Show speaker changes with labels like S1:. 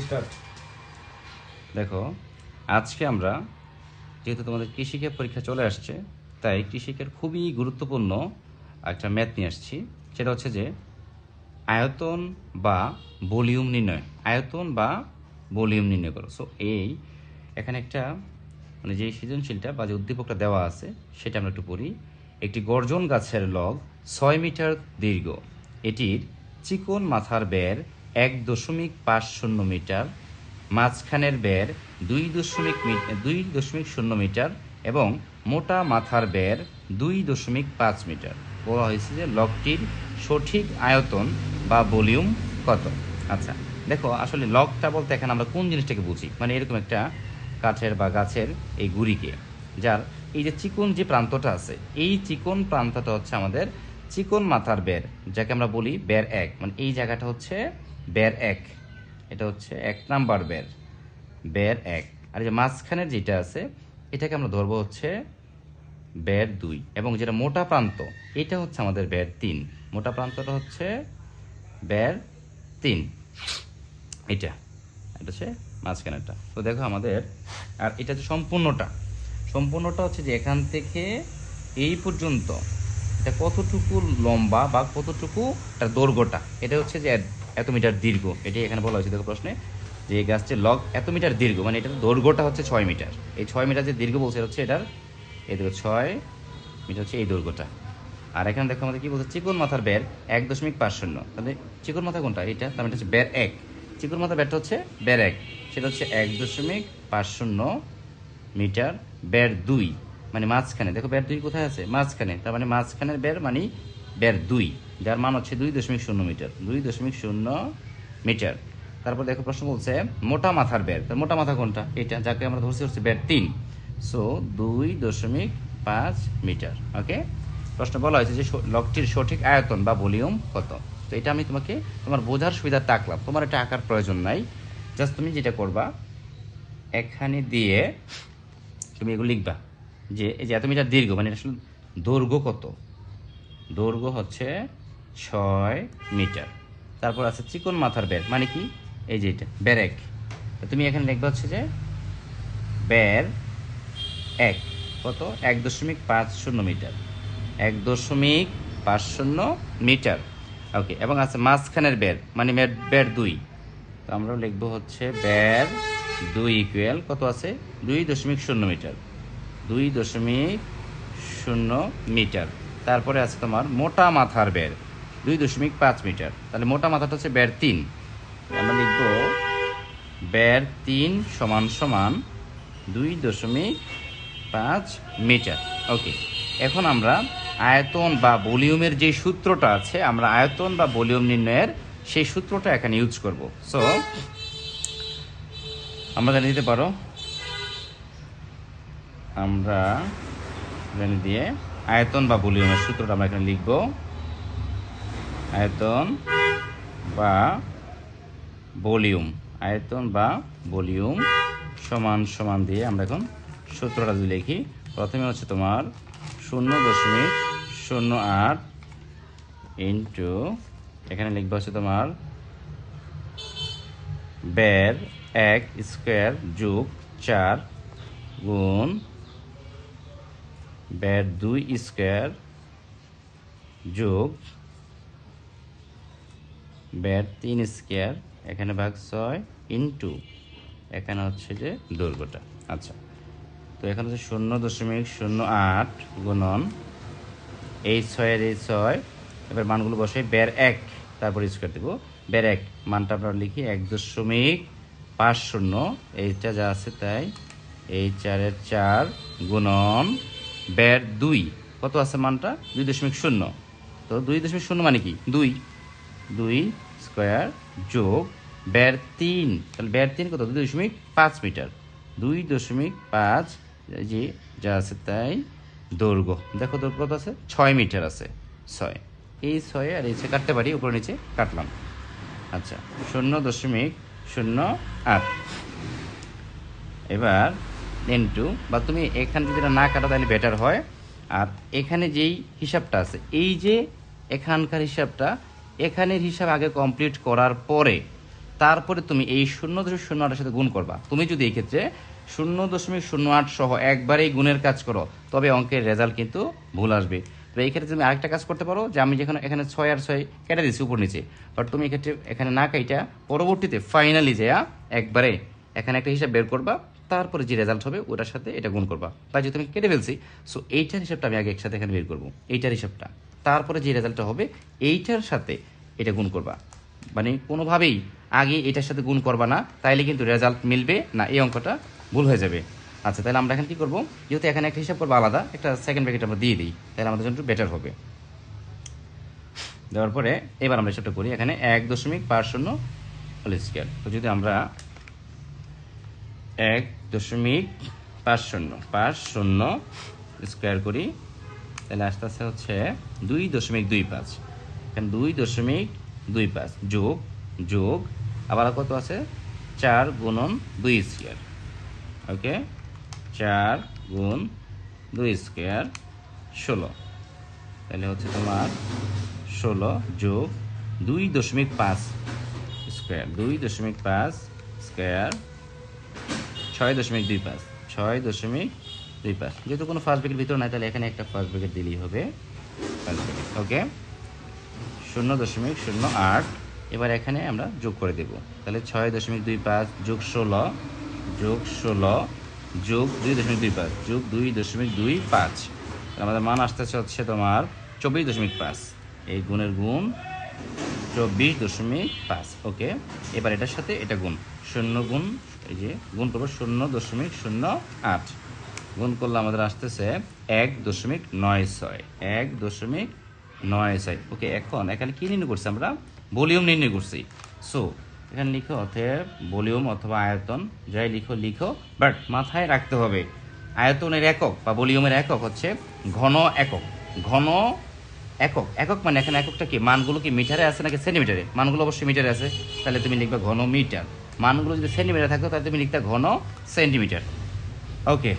S1: Start. দেখো, আজকে আমরা যেহেতু তোমাদের কৃষিকের পরীক্ষা চলে আসছে, তাই কৃষিকের খুবই গুরুত্বপূর্ণ একটা ম্যাথ নিয়ে আসছি। সেটা হচ্ছে যে আয়তন বা ভলিউম নির্ণয়, আয়তন বা ভলিউম নির্ণয় করো। সো এখানে একটা মানে যে সৃজনশীলটা বা যে উদ্দীপকটা দেওয়া আছে সেটা আমরা একটু পড়ি। একটি গর্জন গাছের লগ 6 মিটার দীর্ঘ, এটির চিকন মাথার বের 1.50 মিটার, মাঝখানের বের 2.0 মিটার এবং মোটা মাথার বের 2.5 মিটার। বলা হয়েছে যে লগটির সঠিক আয়তন বা ভলিউম কত। আচ্ছা, দেখো আসলে লগটা বলতে এখানে আমরা কোন জিনিসটাকে বুঝি, মানে এরকম একটা কাঠের বা গাছের এই গুড়িকে, যার এই যে চিকন যে প্রান্তটা আছে, এই চিকন প্রান্তটা হচ্ছে আমাদের চিকন মাথার বের, যাকে আমরা বলি বের এক, মানে এই জায়গাটা হচ্ছে বের এক, এটা হচ্ছে 1 নাম্বার বের, বের এক। আর এই যে মাঝখানের যেটা আছে এটাকে আমরা ধরবো হচ্ছে বের 2, এবং যেটা মোটা প্রান্ত এটা হচ্ছে আমাদের বের 3। মোটা প্রান্তটা হচ্ছে বের 3, এটা এটা হচ্ছে মাঝখানেরটা। তো দেখো আমাদের, আর এটা হচ্ছে সম্পূর্ণটা হচ্ছে যে এখান থেকে এই পর্যন্ত এটা কতটুকু লম্বা বা কতটুকু তার দৈর্ঘ্যটা, এটা হচ্ছে যে এত মিটার দীর্ঘ। এটাই এখানে বলা হয়েছে দেখো প্রশ্নে, যে এই গাছটির লগ এত মিটার দীর্ঘ, মানে এটার দৈর্ঘ্যটা হচ্ছে 6 মিটার। এই 6 মিটার যে দীর্ঘ বলছে হচ্ছে এটার, এই দেখো 6 মিটার হচ্ছে এই দৈর্ঘ্যটা। আর এখানে দেখো আমাদের কি বলছে, চিকন মাথার বের 1.50। তাহলে চিকন মাথা কোনটা, এটা তার মানে হচ্ছে বের এক। চিকন মাথার বেরটা হচ্ছে বের এক, সেটা হচ্ছে 1.50 মিটার। বের 2 মানে মাঝখানে, দেখো বের 2 কোথায় আছে, মাঝখানে, তার মানে মাঝখানের বের মানে বের 2, যার মান হচ্ছে 2.0 মিটার, 2.0 মিটার। তারপর দেখো প্রশ্ন বলছে মোটা মাথার বের, তার মোটা মাথা কোনটা, এটা যাকে আমরা ধরছি হচ্ছে বের 3। So 2.5 metre. ওকে, প্রশ্ন বলা হয়েছে যে লগটির সঠিক আয়তন বা ভলিউম কত। তো এটা আমি তোমাকে তোমার বোঝার সুবিধার্থে আঁকলাম, তোমার এটা আঁকার প্রয়োজন নাই। জাস্ট তুমি যেটা করবা, এখানে দিয়ে তুমি এগুলো লিখবা যে এই যে এত মিটার দীর্ঘ, মানে আসলে দৈর্ঘ্য কত, দৈর্ঘ্য হচ্ছে 6 মিটার। তারপর আছে চিকন মাথার বের, মানে কি, এই যে এটা বের এক। তুমি এখানে লিখবা হচ্ছে যে বের এক কত, 1.50 মিটার, 1.50 মিটার। ওকে, এবং আছে মাঝখানের বের মানে বের 2। তো আমরা লিখবো হচ্ছে বের 2 ইকুয়াল কত আছে, 2.0 মিটার, 2.0 মিটার। তারপরে আছে তোমার মোটা মাথার বের 2.5 মিটার, তাহলে মোটা মাথাটা হচ্ছে বের 3। আমরা লিখবো বের 3 সমান সমান 2.5 মিটার। ওকে, এখন আমরা আয়তন বা ভলিউমের যে সূত্রটা আছে, আমরা আয়তন বা ভলিউম নির্ণয়ের সেই সূত্রটা এখানে ইউজ করব। সো আমরা জানিয়ে দিতে পারো, আমরা জানিয়ে দিয়ে আয়তন বা ভলিউমের সূত্রটা আমরা এখানে লিখব। আয়তন বা ভলিউম, আয়তন বা ভলিউম সমান সমান দিয়ে আমরা এখন সূত্রটা যদি লিখি, প্রথমে হচ্ছে তোমার 0.08 ইন্টু, এখানে লিখবা হচ্ছে তোমার বের 1 স্কোয়ার যোগ 4 গুণ বের 2 স্কোয়ার যোগ বের 3 স্কোয়ার, এখানে ভাগ 6 ইন্টু এখানে হচ্ছে যে দৈর্ঘ্যটা। আচ্ছা, তো এখানে হচ্ছে 0.08 গুণন এই 6-এর এই 6, এবার মানগুলো বসাই, বের 1 তারপর স্কোয়ার দেবো, বের 1 মানটা আমরা লিখি 1.50, এইটা যা আছে তাই, এই 4-এর 4 গুণন বের 2 কত আছে মানটা 2.0। তো 2.0 মানে কি 2 স্কোয়ার যোগ বের 3, তাহলে বের 3 কত 2.5 মিটার, 2.5 যে যা আছে তাই দৈর্ঘ্য, দেখো দৈর্ঘ্য কত আছে 6 মিটার আছে, 6, এই 6 আর এই 6 কাটতে পারি, উপরে নিচে কাটলাম। আচ্ছা, 0.08। এবার ইন্টু, বা তুমি এখানে যদি না কাটো তাহলে বেটার হয়। আর এখানে যেই হিসাবটা আছে, এই যে এখানকার হিসাবটা, এখানের হিসাব আগে কমপ্লিট করার পরে তারপরে তুমি এই 0.08 সাথে গুণ করবা। তুমি যদি এই ক্ষেত্রে 0.08 সহ একবারেই গুণের কাজ করো তবে অঙ্কের রেজাল্ট কিন্তু ভুল আসবে। তো এই ক্ষেত্রে তুমি আরেকটা কাজ করতে পারো যে আমি যেখানে এখানে 6 আর 6 কেটে দিচ্ছি উপর নিচে, বাট তুমি এক্ষেত্রে এখানে না কাইটা পরবর্তীতে ফাইনালি যে একবারে এখানে একটা হিসাব বের করবা, তারপরে যে রেজাল্ট হবে ওটার সাথে এটা গুণ করবা। তাই যেহেতু আমি কেটে ফেলছি, সো এইটার হিসাবটা আমি আগে একসাথে এখানে বের করবো, এইটার হিসাবটা, তারপরে যে রেজাল্টটা হবে এইটার সাথে এটা গুণ করবা। মানে কোনোভাবেই আগে এটার সাথে গুণ করবা না, তাইলে কিন্তু রেজাল্ট মিলবে না, এই অঙ্কটা ভুল হয়ে যাবে। আচ্ছা, তাহলে আমরা এখন কি করবো, যেহেতু এখানে একটা হিসাব করবো আলাদা, একটা সেকেন্ড ব্র্যাকেট আমরা দিয়ে দিই, তাহলে আমাদের জন্য বেটার হবে। দেওয়ার পরে এবার আমরা হিসাবটা করি, এখানে 1.50 হোল স্কয়ার। তো যদি আমরা 1.50 স্কোয়ার করি তাহলে আস্তে আস্তে হচ্ছে 2.25। এখানে 2.25 যোগ যোগ আবার কত আছে 4 গুণন 2 স্কোয়ার। ওকে, 4 গুণ 2 স্কোয়ার 16। তাহলে হচ্ছে তোমার 16 যোগ 2.5 স্কোয়ার, 2.5 স্কোয়ার 6.25। যেহেতু কোনো ফার্স্ট ব্র্যাকেট ভিতর নাই, তাহলে এখানে একটা ফার্স্ট ব্র্যাকেট দিলেই হবে, ফার্স্ট ব্র্যাকেট। ওকে, 0.08। এবার এখানে আমরা যোগ করে দেব, তাহলে 6.25 যোগ 16 যোগ 16 যোগ 2.25 যোগ 2.25, আমাদের মান আসতেছে হচ্ছে তোমার 24.5। এই গুণের গুণ 24.5। ওকে, এবার এটার সাথে এটা গুণ, 0 গুণ এই যে গুণ করবো 0.08, গুণ করলে আমাদের আসতেছে 1.96, 1.96। ওকে, এখন এখানে কি নির্ণয় করছি আমরা, ভলিউম নির্ণয় করছি। সো এখানে লিখো অতএব ভলিউম অথবা আয়তন, যাই লিখো লিখো, বাট মাথায় রাখতে হবে আয়তনের একক বা ভলিউমের একক হচ্ছে ঘন একক। ঘন একক, একক মানে এখানে এককটা কি, মানগুলো কি মিটারে আছে নাকি সেন্টিমিটারে? মানগুলো অবশ্যই মিটারে আছে, তাহলে তুমি লিখবে ঘন মিটার। মানগুলো যদি সেন্টিমিটার থাকতো তাহলে তুমি লিখতে ঘন সেন্টিমিটার। ওকে।